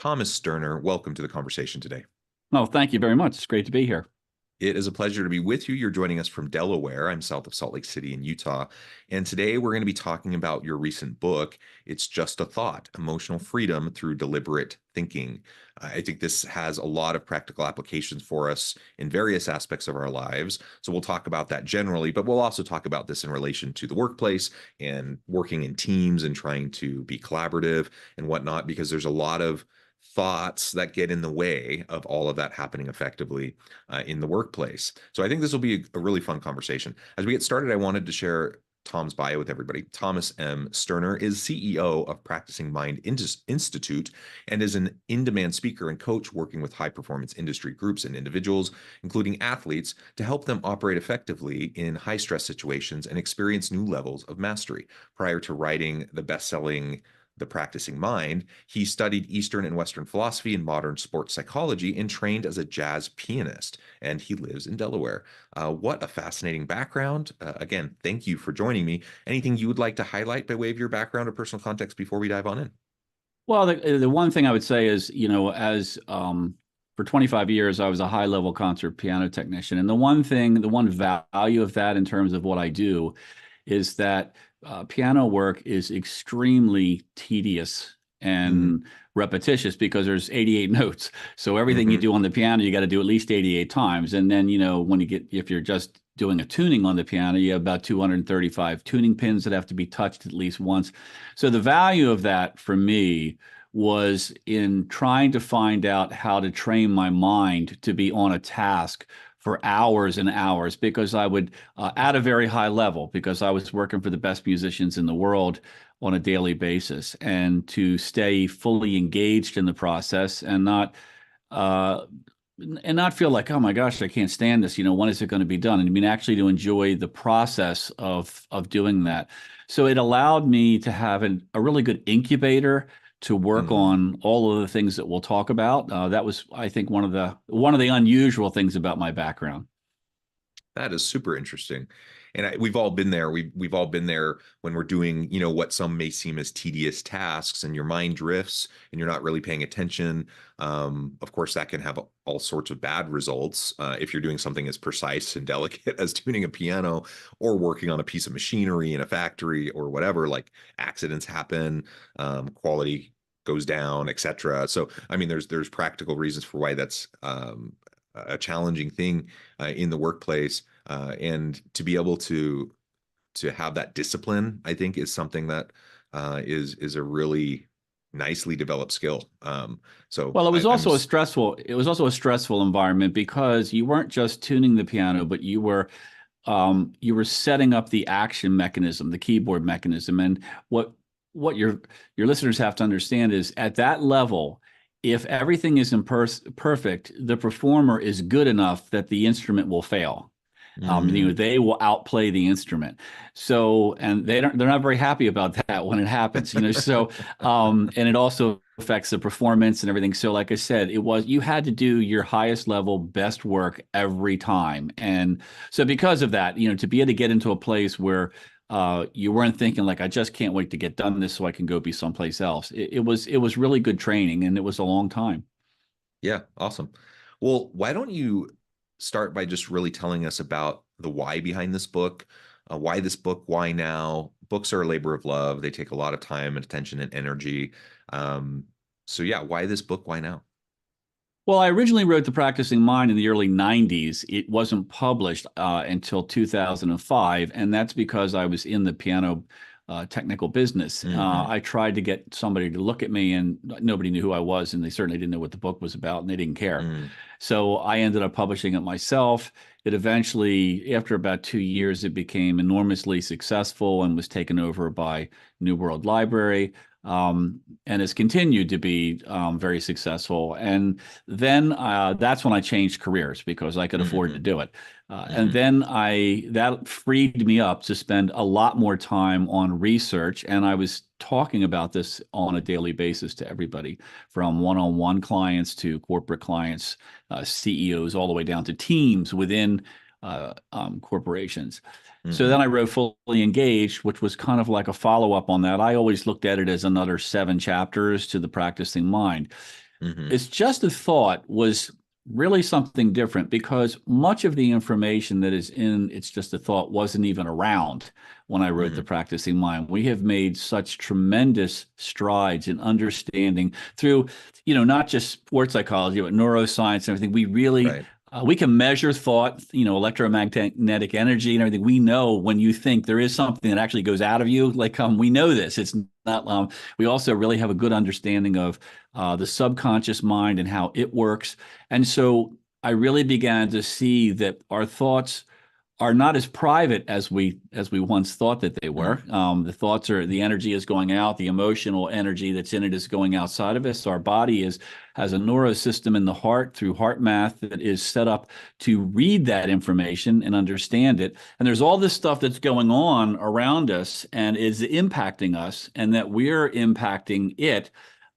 Thomas Sterner. Welcome to the conversation today. Oh, thank you very much. It's great to be here. It is a pleasure to be with you. You're joining us from Delaware. I'm south of Salt Lake City in Utah. And today we're going to be talking about your recent book, It's Just a Thought, Emotional Freedom Through Deliberate Thinking. I think this has a lot of practical applications for us in various aspects of our lives. So we'll talk about that generally, but we'll also talk about this in relation to the workplace and working in teams and trying to be collaborative and whatnot, because there's a lot of thoughts that get in the way of all of that happening effectively in the workplace. So I think this will be a really fun conversation. As we get started, I wanted to share Tom's bio with everybody. Thomas M. Sterner is CEO of Practicing Mind Institute and is an in-demand speaker and coach working with high-performance industry groups and individuals, including athletes, to help them operate effectively in high-stress situations and experience new levels of mastery. Prior to writing the best-selling The Practicing Mind, he studied Eastern and Western philosophy and modern sports psychology and trained as a jazz pianist, and he lives in Delaware. What a fascinating background. Again, thank you for joining me. Anything you would like to highlight by way of your background or personal context before we dive on in? Well, the one thing I would say is, as for 25 years, I was a high-level concert piano technician. And the one value of that in terms of what I do is that piano work is extremely tedious and repetitious because there's 88 notes. So everything you do on the piano, you got to do at least 88 times. And then, if you're just doing a tuning on the piano, you have about 235 tuning pins that have to be touched at least once. So the value of that for me was in trying to find out how to train my mind to be on a task for hours and hours, because I would, at a very high level, because I was working for the best musicians in the world on a daily basis, and to stay fully engaged in the process and not feel like, oh my gosh, I can't stand this. When is it going to be done? And I mean, actually to enjoy the process of doing that. So it allowed me to have a really good incubator to work on all of the things that we'll talk about. That was, I think, one of the unusual things about my background. That is super interesting. And we've all been there. We've all been there when we're doing, what some may seem as tedious tasks, and your mind drifts and you're not really paying attention. Of course, that can have all sorts of bad results if you're doing something as precise and delicate as tuning a piano or working on a piece of machinery in a factory or whatever. Like, accidents happen, quality goes down, etc. So, I mean, there's practical reasons for why that's a challenging thing in the workplace, and to be able to have that discipline, I think, is something that is a really nicely developed skill. Well, it was also a stressful environment, because you weren't just tuning the piano, but you were setting up the action mechanism, the keyboard mechanism. And what your listeners have to understand is, at that level, if everything isn't perfect, the performer is good enough that the instrument will fail. They will outplay the instrument. So, and they're not very happy about that when it happens, so, and it also affects the performance and everything. So like I said, you had to do your highest level, best work every time. And so because of that, to be able to get into a place where you weren't thinking like, I just can't wait to get done this so I can go be someplace else. It was really good training, and it was a long time. Yeah, awesome. Well, why don't you start by just really telling us about the why behind this book? Why this book? Why now? Books are a labor of love. They take a lot of time and attention and energy. So yeah, why this book? Why now? Well, I originally wrote The Practicing Mind in the early 90s. It wasn't published until 2005, and that's because I was in the piano technical business. I tried to get somebody to look at me, and nobody knew who I was, and they certainly didn't know what the book was about, and they didn't care. So I ended up publishing it myself. It eventually, after about 2 years, it became enormously successful and was taken over by New World Library. And has continued to be very successful. And then that's when I changed careers, because I could afford to do it. And then that freed me up to spend a lot more time on research. And I was talking about this on a daily basis to everybody, from one-on-one clients to corporate clients, CEOs, all the way down to teams within corporations. So then I wrote Fully Engaged, which was kind of like a follow-up on that. I always looked at it as another 7 chapters to The Practicing Mind. Hmm. It's Just a Thought was really something different because much of the information that is in It's Just a Thought wasn't even around when I wrote The Hmm. Practicing Mind. We have made such tremendous strides in understanding through, not just sports psychology, but neuroscience and everything. We really Right. we can measure thought, electromagnetic energy and everything. We know when you think there is something that actually goes out of you. Like we know this. It's not. We also really have a good understanding of the subconscious mind and how it works. And so I really began to see that our thoughts are not as private as we once thought that they were. The thoughts are the energy is going out, the emotional energy that's in it is going outside of us. Our body has a neurosystem in the heart through heart math that is set up to read that information and understand it. And there's all this stuff that's going on around us and is impacting us, and that we're impacting it.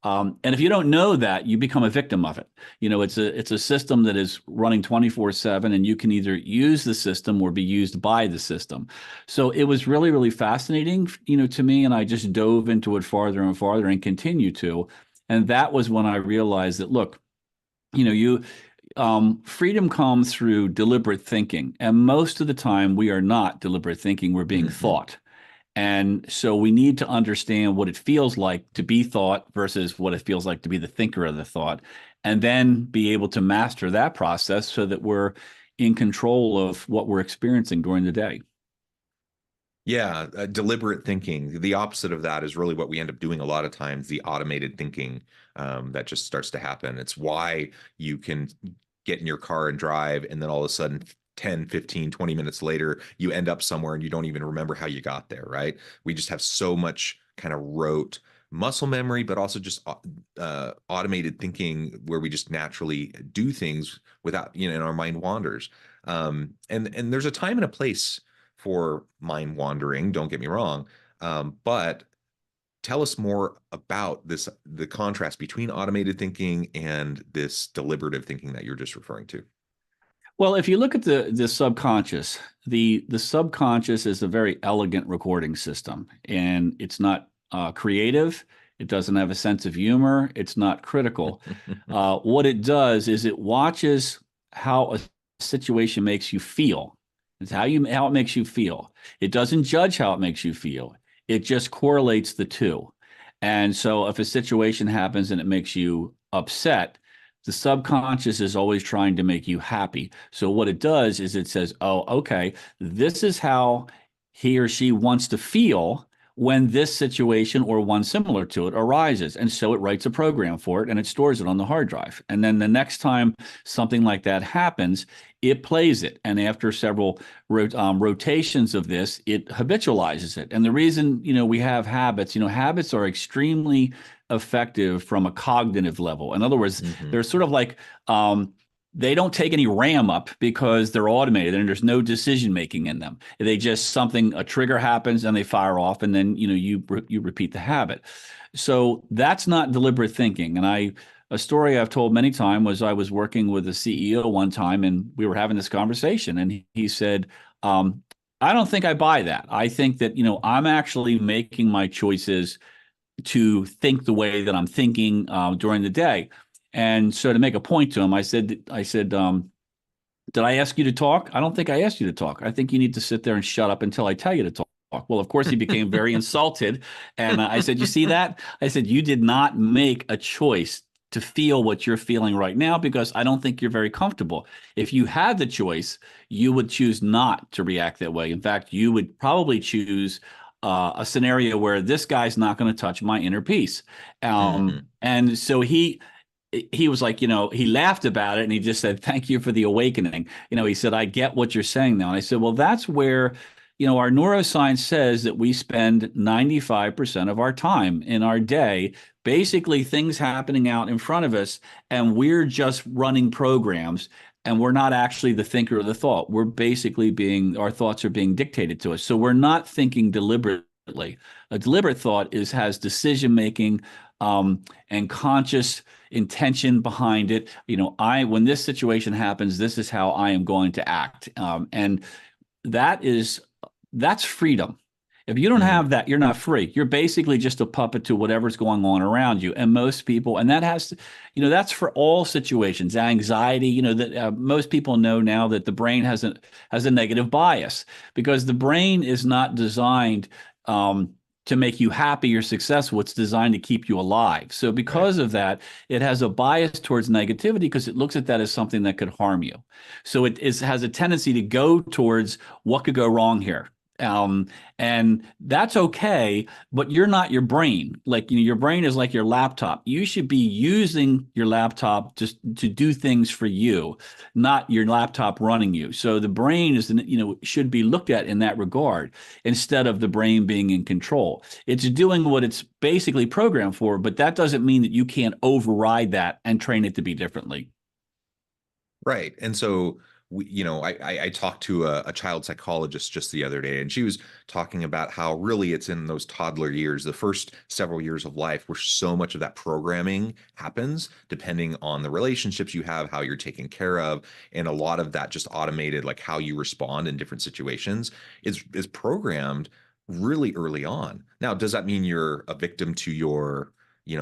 And if you don't know that, you become a victim of it. It's a system that is running 24/7, and you can either use the system or be used by the system. So it was really, really fascinating, to me, and I just dove into it farther and farther and continue to. And that was when I realized that, look, you freedom comes through deliberate thinking, and most of the time we are not deliberate thinking; we're being Hmm. thought. And so we need to understand what it feels like to be thought versus what it feels like to be the thinker of the thought, and then be able to master that process so that we're in control of what we're experiencing during the day. Yeah, deliberate thinking. The opposite of that is really what we end up doing a lot of times, the automated thinking that just starts to happen. It's why you can get in your car and drive, and then all of a sudden, 10, 15, 20 minutes later, you end up somewhere and you don't even remember how you got there, right? We just have so much kind of rote muscle memory, but also just automated thinking where we just naturally do things without, and our mind wanders. And there's a time and a place for mind wandering, don't get me wrong. But tell us more about the contrast between automated thinking and this deliberative thinking that you're just referring to. Well, if you look at the subconscious, the subconscious is a very elegant recording system, and it's not creative. It doesn't have a sense of humor. It's not critical. What it does is it watches how a situation makes you feel. It's how it makes you feel. It doesn't judge how it makes you feel. It just correlates the two. And so, if a situation happens and it makes you upset, the subconscious is always trying to make you happy. So what it does is it says, oh, okay, this is how he or she wants to feel when this situation or one similar to it arises. And so it writes a program for it and it stores it on the hard drive. And then the next time something like that happens, it plays it. And after several rotations of this, it habitualizes it. And the reason, we have habits, habits are extremely effective from a cognitive level. In other words, Hmm. they're sort of like they don't take any RAM up because they're automated and there's no decision making in them. They just a trigger happens and they fire off, and then you repeat the habit. So that's not deliberate thinking. And a story I've told many times was I was working with a CEO one time and we were having this conversation, and he said, I don't think I buy that. I think that, I'm actually making my choices to think the way that I'm thinking during the day. And so to make a point to him, did I ask you to talk? I don't think I asked you to talk. I think you need to sit there and shut up until I tell you to talk. Well, of course, he became very insulted. And I said, you see that? I said, you did not make a choice to feel what you're feeling right now because I don't think you're very comfortable. If you had the choice, you would choose not to react that way. In fact, you would probably choose a scenario where this guy's not going to touch my inner peace. Hmm. And so he was like, he laughed about it and he just said, thank you for the awakening. He said, I get what you're saying now. And I said, well, that's where, our neuroscience says that we spend 95% of our time in our day, basically things happening out in front of us, and we're just running programs. And we're not actually the thinker of the thought. We're basically our thoughts are being dictated to us. So we're not thinking deliberately. A deliberate thought has decision making and conscious intention behind it. When this situation happens, this is how I am going to act. And that's freedom. If you don't Mm, have that, you're not free. You're basically just a puppet to whatever's going on around you. And most people, and that has to, that's for all situations. Anxiety, that most people know now that the brain has a negative bias because the brain is not designed to make you happy or successful. It's designed to keep you alive. So right. because of that, it has a bias towards negativity because it looks at that as something that could harm you. So has a tendency to go towards what could go wrong here. Um, and that's okay, but you're not your brain. Like, your brain is like your laptop. You should be using your laptop just to do things for you, not your laptop running you. So the brain should be looked at in that regard instead of the brain being in control. It's doing what it's basically programmed for, but that doesn't mean that you can't override that and train it to be differently. Right. And so I talked to a child psychologist just the other day, and she was talking about how really it's in those toddler years, the first several years of life, where so much of that programming happens, depending on the relationships you have, how you're taken care of, and a lot of that just automated, like how you respond in different situations, is programmed really early on. Now, does that mean you're a victim to your,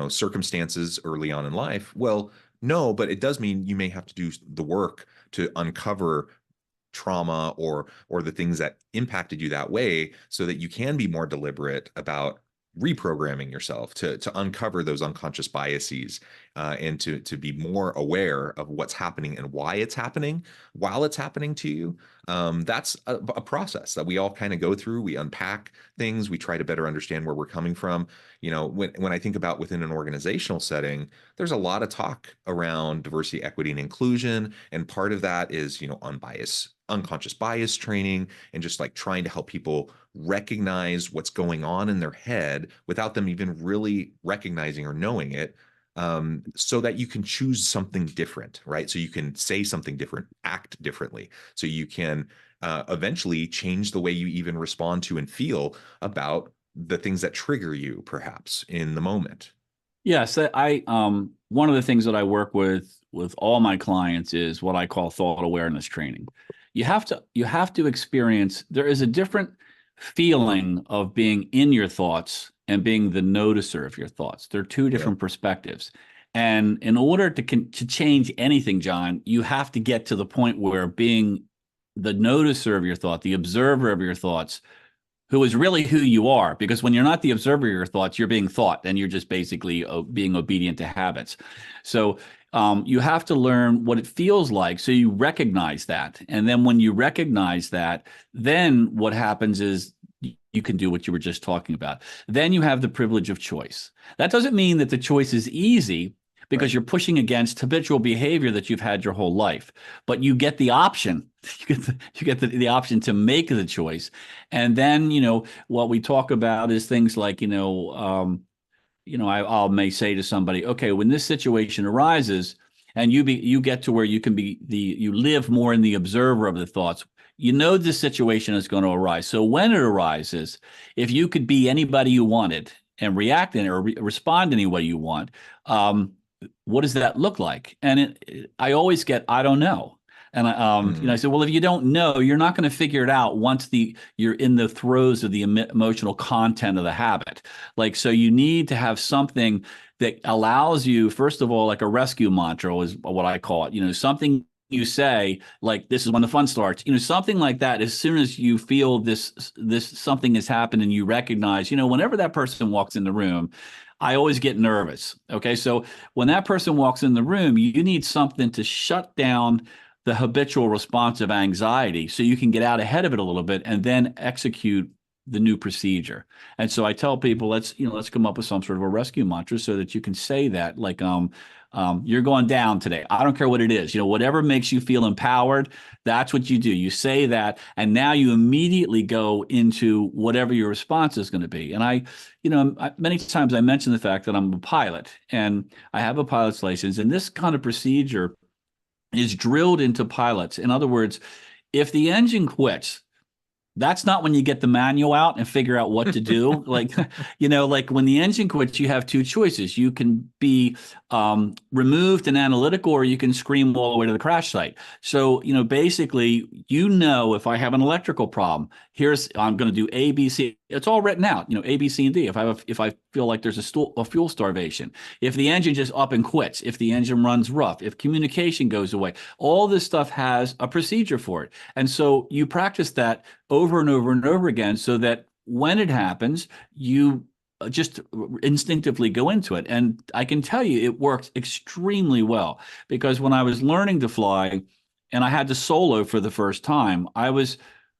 circumstances early on in life? Well, no, but it does mean you may have to do the work to uncover trauma or the things that impacted you that way so that you can be more deliberate about reprogramming yourself to uncover those unconscious biases and to be more aware of what's happening and why it's happening while it's happening to you. That's a process that we all kind of go through. We unpack things. We try to better understand where we're coming from. When I think about within an organizational setting, there's a lot of talk around diversity, equity, and inclusion, and part of that is unbiased unconscious bias training and just like trying to help people recognize what's going on in their head without them even really recognizing or knowing it, so that you can choose something different, right? So you can say something different, act differently, so you can eventually change the way you even respond to and feel about the things that trigger you perhaps in the moment. Yes, I one of the things that I work with all my clients is what I call thought awareness training. You have to experience, there is a different feeling of being in your thoughts and being the noticer of your thoughts. They're two Yeah. different perspectives. And in order to change anything, John, you have to get to the point where being the noticer of your thought, the observer of your thoughts, who is really who you are. Because when you're not the observer of your thoughts, you're being thought, and you're just basically being obedient to habits. So you have to learn what it feels like so you recognize that. And then when you recognize that, then what happens is you can do what you were just talking about. Then you have the privilege of choice. That doesn't mean that the choice is easy because Right. you're pushing against habitual behavior that you've had your whole life. But you get the option. You get the option to make the choice. And then, what we talk about is things like, I may say to somebody, okay, when this situation arises and you get to where you can be you live more in the observer of the thoughts, this situation is going to arise. So when it arises, if you could be anybody you wanted and react in or respond any way you want, what does that look like? And I always get, I don't know. And I Mm, said, well, if you don't know, you're not going to figure it out once you're in the throes of the emotional content of the habit. Like, so you need to have something that allows you, first of all, like a rescue mantra is what I call it. Something you say, like, this is when the fun starts. Something like that. As soon as you feel this something has happened and you recognize, whenever that person walks in the room, I always get nervous. Okay, so when that person walks in the room, you need something to shut down the habitual response of anxiety so you can get out ahead of it a little bit and then execute the new procedure. And so I tell people, let's come up with some sort of a rescue mantra so that you can say that, like, you're going down today. I don't care what it is. Whatever makes you feel empowered, that's what you do. You say that, and now you immediately go into whatever your response is going to be. And many times I mention the fact that I'm a pilot and I have a pilot's license, and this kind of procedure is drilled into pilots. In other words, if the engine quits, That's not when you get the manual out and figure out what to do. Like, like when the engine quits, you have two choices. You can be removed and analytical, or you can scream all the way to the crash site. So, basically, if I have an electrical problem, I'm going to do A, B, C. It's all written out, A, B, C, and D. If I feel like there's a fuel starvation, if the engine just up and quits, if the engine runs rough, if communication goes away, all this stuff has a procedure for it. And so you practice that over and over and over again, so that when it happens, you just instinctively go into it. And I can tell you it works extremely well, because when I was learning to fly and I had to solo for the first time, I was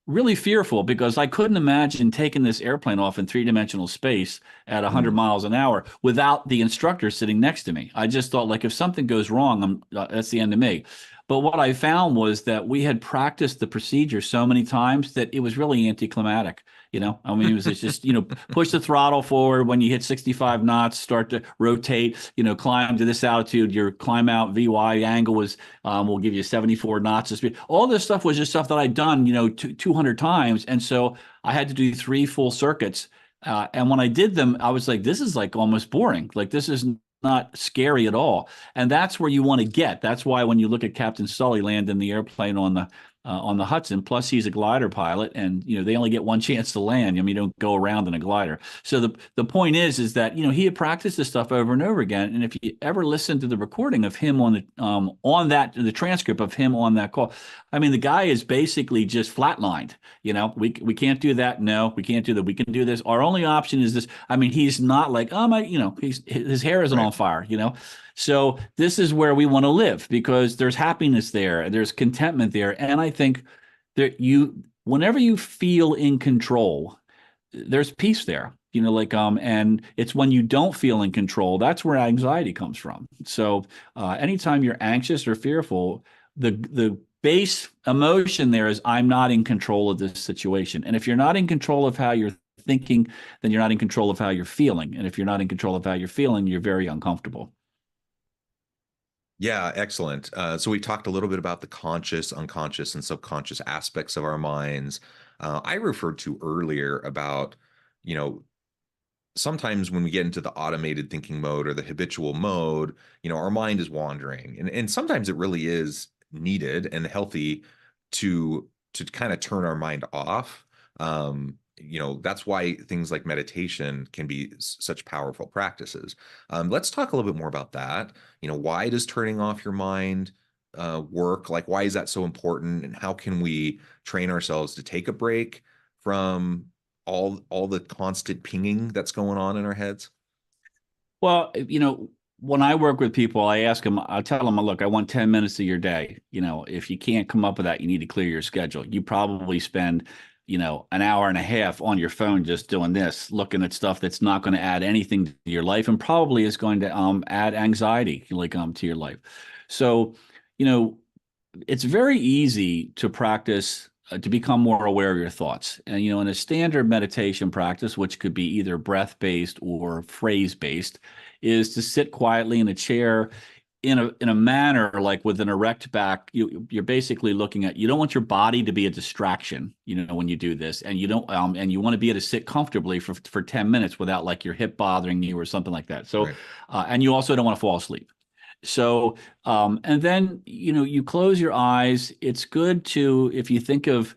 really fearful, because I couldn't imagine taking this airplane off in three-dimensional space at 100 miles an hour without the instructor sitting next to me. I just thought, like, if something goes wrong, that's the end of me. But what I found was that we had practiced the procedure so many times that it was really anticlimactic. I mean, it was just, push the throttle forward when you hit 65 knots, start to rotate, climb to this altitude, your climb out VY angle will give you 74 knots of speed. All this stuff was just stuff that I'd done, 200 times. And so I had to do 3 full circuits. And when I did them, I was like, this is like almost boring. Like, this is not scary at all. And that's where you want to get. That's why when you look at Captain Sully landing the airplane on the Hudson, plus he's a glider pilot, and they only get one chance to land. I mean, you don't go around in a glider. So the point is that he had practiced this stuff over and over again. And if you ever listen to the recording of him on the transcript of him on that call, I mean, the guy is basically just flatlined. We can't do that. No, we can't do that. We can do this. Our only option is this. I mean, he's not like, his hair isn't on fire. So this is where we want to live, because there's happiness there, there's contentment there, and I think that whenever you feel in control, there's peace there. And it's when you don't feel in control, that's where anxiety comes from. So anytime you're anxious or fearful, the base emotion there is, I'm not in control of this situation. And if you're not in control of how you're thinking, then you're not in control of how you're feeling. And if you're not in control of how you're feeling, you're very uncomfortable. Yeah, excellent. So we talked a little bit about the conscious, unconscious, and subconscious aspects of our minds. I referred to earlier about, sometimes when we get into the automated thinking mode or the habitual mode, our mind is wandering. And sometimes it really is needed and healthy to kind of turn our mind off. That's why things like meditation can be such powerful practices. Let's talk a little bit more about that. Why does turning off your mind work? Like, why is that so important? And how can we train ourselves to take a break from all the constant pinging that's going on in our heads? Well, when I work with people, I tell them, look, I want 10 minutes of your day. If you can't come up with that, you need to clear your schedule. You probably spend an hour and a half on your phone just doing this, looking at stuff that's not going to add anything to your life, and probably is going to add anxiety to your life. So, it's very easy to practice to become more aware of your thoughts. And, in a standard meditation practice, which could be either breath-based or phrase-based, is to sit quietly in a chair in a manner like with an erect back. You're basically looking at, you don't want your body to be a distraction, when you do this, and you don't and you want to be able to sit comfortably for 10 minutes without like your hip bothering you or something like that. So, right. And you also don't want to fall asleep. So, and then, you close your eyes. It's good to, if you think of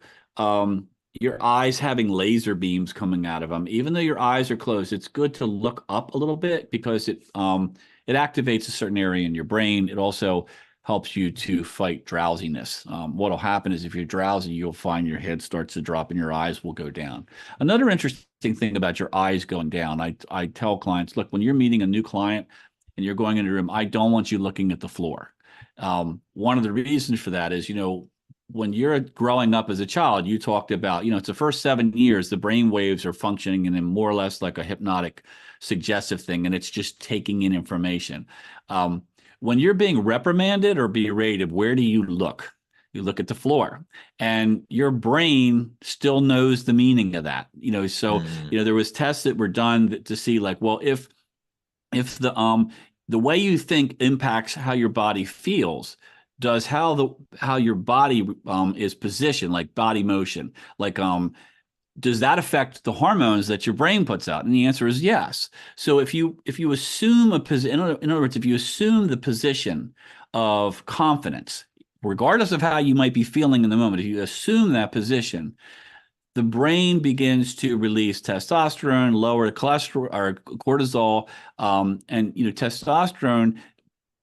your eyes having laser beams coming out of them, even though your eyes are closed, it's good to look up a little bit, because it activates a certain area in your brain. It also helps you to fight drowsiness. What'll happen is if you're drowsy, you'll find your head starts to drop and your eyes will go down. Another interesting thing about your eyes going down, I tell clients, look, when you're meeting a new client and you're going into a room, I don't want you looking at the floor. One of the reasons for that is, when you're growing up as a child, you talked about, it's the first 7 years, the brain waves are functioning in more or less like a hypnotic suggestive thing, and it's just taking in information. When you're being reprimanded or berated, where do you look? You look at the floor, and your brain still knows the meaning of that. So, there was tests that were done to see, like, well, if the way you think impacts how your body feels, does how your body is positioned, like body motion, like does that affect the hormones that your brain puts out? And the answer is yes. So if you assume a position, in other words, if you assume the position of confidence, regardless of how you might be feeling in the moment, if you assume that position, the brain begins to release testosterone, lower cholesterol or cortisol, and testosterone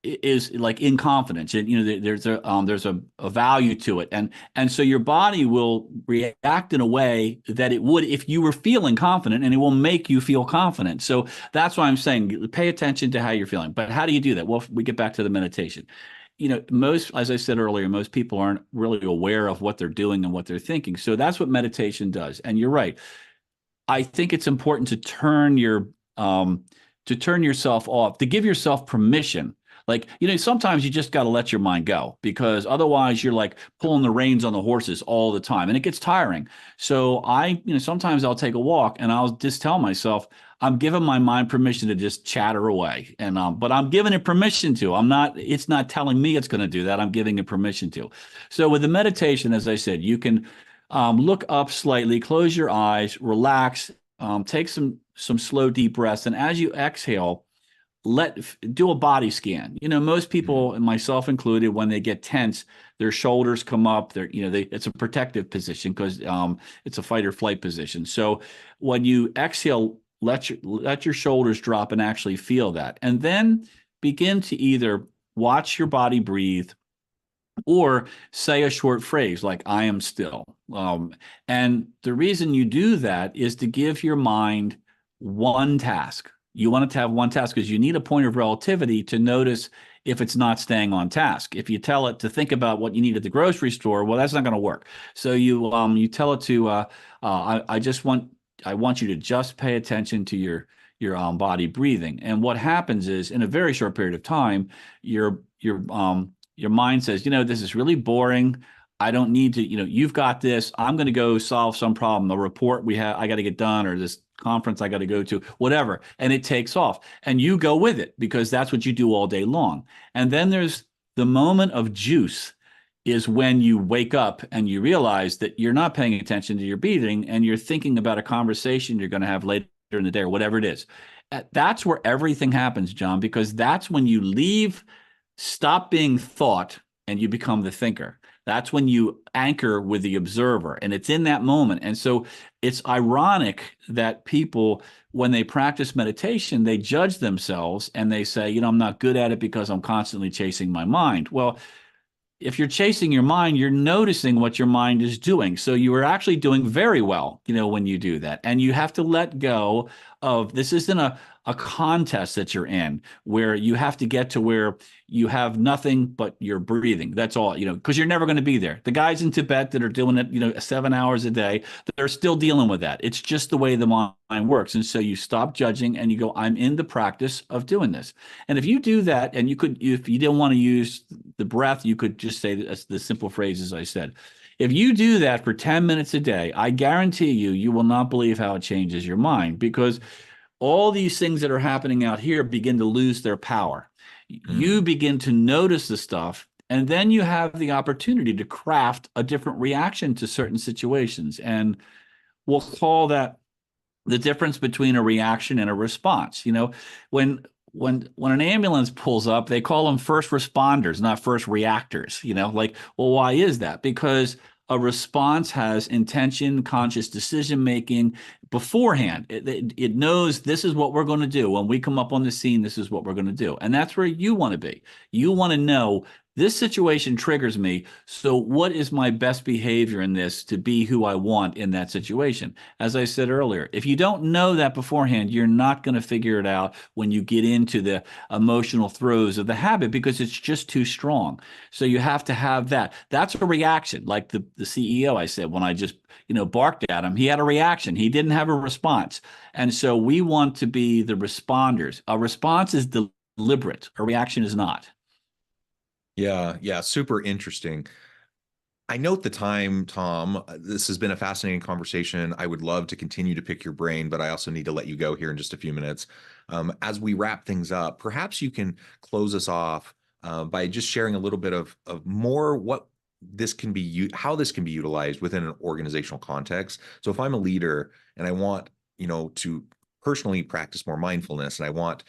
is like in confidence, and there's a value to it, and so your body will react in a way that it would if you were feeling confident, and it will make you feel confident. So that's why I'm saying pay attention to how you're feeling. But how do you do that? Well, we get back to the meditation. Most, as I said earlier, most people aren't really aware of what they're doing and what they're thinking. So that's what meditation does. And you're right. I think it's important to turn yourself off, to give yourself permission. Like, sometimes you just got to let your mind go, because otherwise you're like pulling the reins on the horses all the time and it gets tiring. So sometimes I'll take a walk and I'll just tell myself, I'm giving my mind permission to just chatter away. But I'm giving it permission to. It's not telling me it's going to do that. I'm giving it permission to. So with the meditation, as I said, you can look up slightly, close your eyes, relax, take some slow, deep breaths. And as you exhale, do a body scan. Most people, and myself included, when they get tense, their shoulders come up. It's a protective position because it's a fight or flight position. So when you exhale, let your shoulders drop and actually feel that, and then begin to either watch your body breathe or say a short phrase like "I am still." And the reason you do that is to give your mind one task. You want it to have one task because you need a point of relativity to notice if it's not staying on task. If you tell it to think about what you need at the grocery store, well, that's not going to work. So you tell it to I want you to just pay attention to your body breathing. And what happens is, in a very short period of time, your mind says, this is really boring. I don't need to, you've got this. I'm going to go solve some problem, a report I got to get done, or this conference I got to go to, whatever. And it takes off and you go with it because that's what you do all day long. And then there's the moment of juice, is when you wake up and you realize that you're not paying attention to your breathing and you're thinking about a conversation you're going to have later in the day or whatever it is. That's where everything happens, John, because that's when you stop being thought and you become the thinker. That's when you anchor with the observer, and it's in that moment. And so it's ironic that people, when they practice meditation, they judge themselves and they say, I'm not good at it because I'm constantly chasing my mind. Well, if you're chasing your mind, you're noticing what your mind is doing. So you are actually doing very well, when you do that. And you have to let go of, this isn't a contest that you're in where you have to get to where you have nothing but your breathing. That's all, because you're never going to be there. The guys in Tibet that are doing it, 7 hours a day, they're still dealing with that. It's just the way the mind works. And so you stop judging and you go, I'm in the practice of doing this. And if you do that, and if you didn't want to use the breath, you could just say the simple phrases I said. If you do that for 10 minutes a day, I guarantee you will not believe how it changes your mind, because all these things that are happening out here begin to lose their power. You begin to notice the stuff, and then you have the opportunity to craft a different reaction to certain situations. And we'll call that the difference between a reaction and a response. When an ambulance pulls up, they call them first responders, not first reactors. Well, why is that? Because a response has intention, conscious decision making beforehand. It knows this is what we're going to do. When we come up on the scene, this is what we're going to do. And that's where you want to be. You want to know, this situation triggers me. So what is my best behavior in this to be who I want in that situation? As I said earlier, if you don't know that beforehand, you're not going to figure it out when you get into the emotional throes of the habit, because it's just too strong. So you have to have that. That's a reaction. Like the CEO, I said, when I just barked at him, he had a reaction. He didn't have a response. And so we want to be the responders. A response is deliberate. A reaction is not. Yeah, super interesting. I note the time, Tom. This has been a fascinating conversation. I would love to continue to pick your brain, but I also need to let you go here in just a few minutes. As we wrap things up, perhaps you can close us off by just sharing a little bit of more what this can be, how this can be utilized within an organizational context. So if I'm a leader and I want, to personally practice more mindfulness, and I want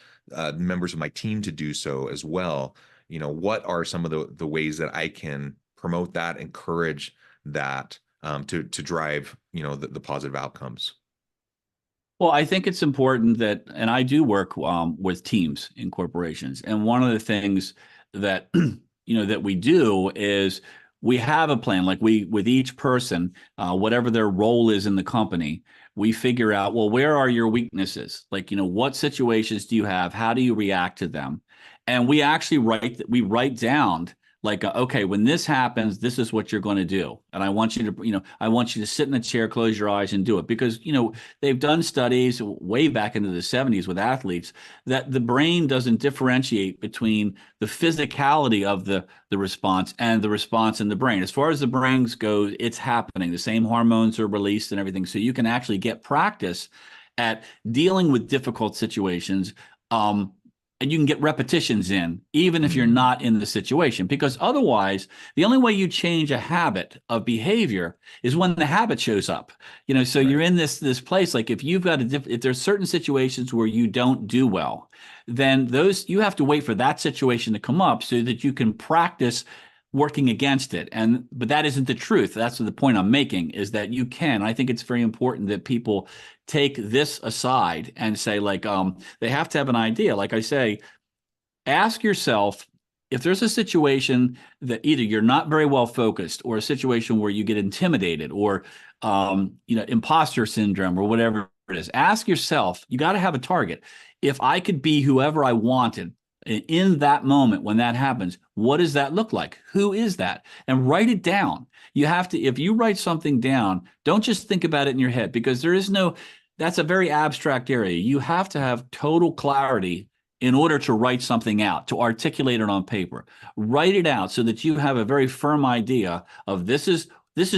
members of my team to do so as well, what are some of the ways that I can promote that, encourage that, to drive, the positive outcomes? Well, I think it's important that, and I do work with teams in corporations, and one of the things that that we do is we have a plan. Like with each person, whatever their role is in the company, we figure out, well, where are your weaknesses? Like, what situations do you have? How do you react to them? And we actually write down like, okay, when this happens, this is what you're going to do. And I want you to, I want you to sit in a chair, close your eyes and do it. Because, they've done studies way back into the 70s with athletes that the brain doesn't differentiate between the physicality of the response and the response in the brain. As far as the brains go, it's happening. The same hormones are released and everything. So you can actually get practice at dealing with difficult situations. And you can get repetitions in, even if you're not in the situation, because otherwise, the only way you change a habit of behavior is when the habit shows up. So You're in this place. Like if you've got if there's certain situations where you don't do well, then you have to wait for that situation to come up so that you can practice working against it. But that isn't the truth. That's the point I'm making, is that you can. I think it's very important that people take this aside and say, like, they have to have an idea. Like I say, ask yourself, if there's a situation that either you're not very well focused, or a situation where you get intimidated, or imposter syndrome, or whatever it is, ask yourself, you got to have a target. If I could be whoever I wanted in that moment when that happens, what does that look like? Who is that? And write it down. You have to, if you write something down, don't just think about it in your head, because that's a very abstract area. You have to have total clarity in order to write something out, to articulate it on paper. Write it out so that you have a very firm idea of this is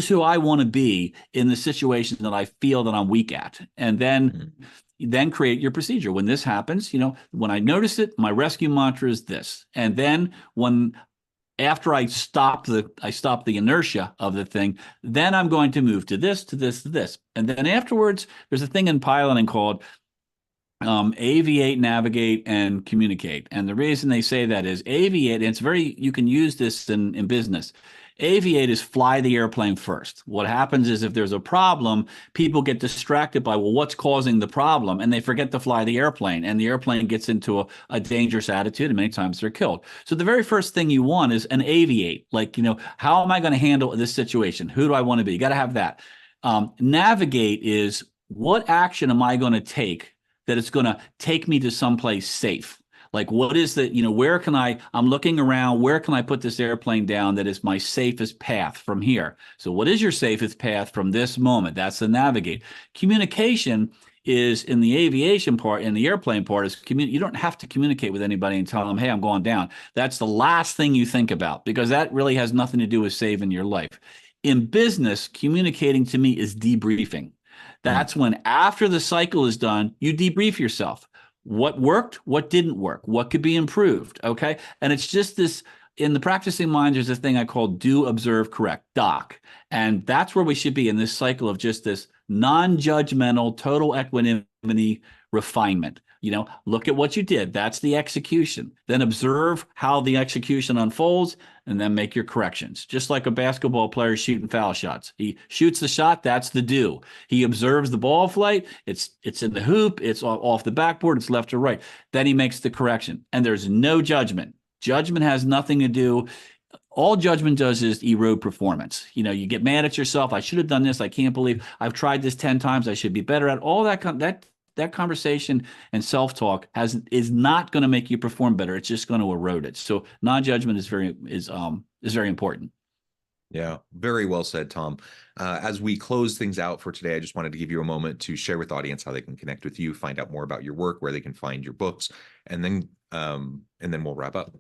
who I want to be in the situation that I feel that I'm weak at. And then create your procedure. When this happens, when I notice it, my rescue mantra is this. And then after I stop the inertia of the thing, then I'm going to move to this, to this, to this. And then afterwards, there's a thing in piloting called aviate, navigate, and communicate. And the reason they say that is aviate, and you can use this in business. Aviate is fly the airplane first. What happens is, if there's a problem, people get distracted by, well, what's causing the problem? And they forget to fly the airplane, and the airplane gets into a dangerous attitude, and many times they're killed. So the very first thing you want is an aviate. Like, how am I going to handle this situation? Who do I want to be? You got to have that. Navigate is, what action am I going to take that it's going to take me to someplace safe? Like, what is where can I'm looking around, where can I put this airplane down that is my safest path from here? So what is your safest path from this moment? That's the navigate. Communication is, in the aviation part, in the airplane part, is you don't have to communicate with anybody and tell them, hey, I'm going down. That's the last thing you think about, because that really has nothing to do with saving your life. In business, communicating to me is debriefing. That's when, after the cycle is done, you debrief yourself. What worked? What didn't work? What could be improved? Okay. And it's just this, in the practicing mind, there's a thing I call do, observe, correct, DOC. And that's where we should be in this cycle of just this non-judgmental, total equanimity refinement. Look at what you did. That's the execution. Then observe how the execution unfolds, and then make your corrections. Just like a basketball player shooting foul shots. He shoots the shot, that's the do. He observes the ball flight, it's in the hoop, it's off the backboard, it's left or right. Then he makes the correction. And there's no judgment. Judgment has nothing to do. All judgment does is erode performance. You get mad at yourself. I should have done this. I can't believe I've tried this 10 times. I should be better at all that conversation and self-talk is not going to make you perform better. It's just going to erode it. So non-judgment is very important. Yeah, very well said, Tom. As we close things out for today, I just wanted to give you a moment to share with the audience how they can connect with you, find out more about your work, where they can find your books, and then we'll wrap up.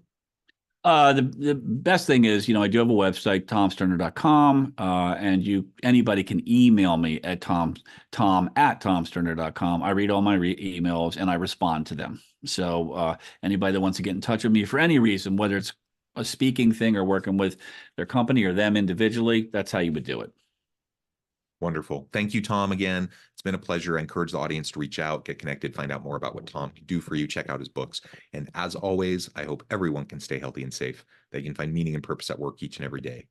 The best thing is, I do have a website, tomsterner.com, and anybody can email me at tom@tomsterner.com. I read all my emails and I respond to them. So anybody that wants to get in touch with me for any reason, whether it's a speaking thing or working with their company or them individually, that's how you would do it. Wonderful. Thank you, Tom, again. It's been a pleasure. I encourage the audience to reach out, get connected, find out more about what Tom can do for you. Check out his books. And as always, I hope everyone can stay healthy and safe, that you can find meaning and purpose at work each and every day.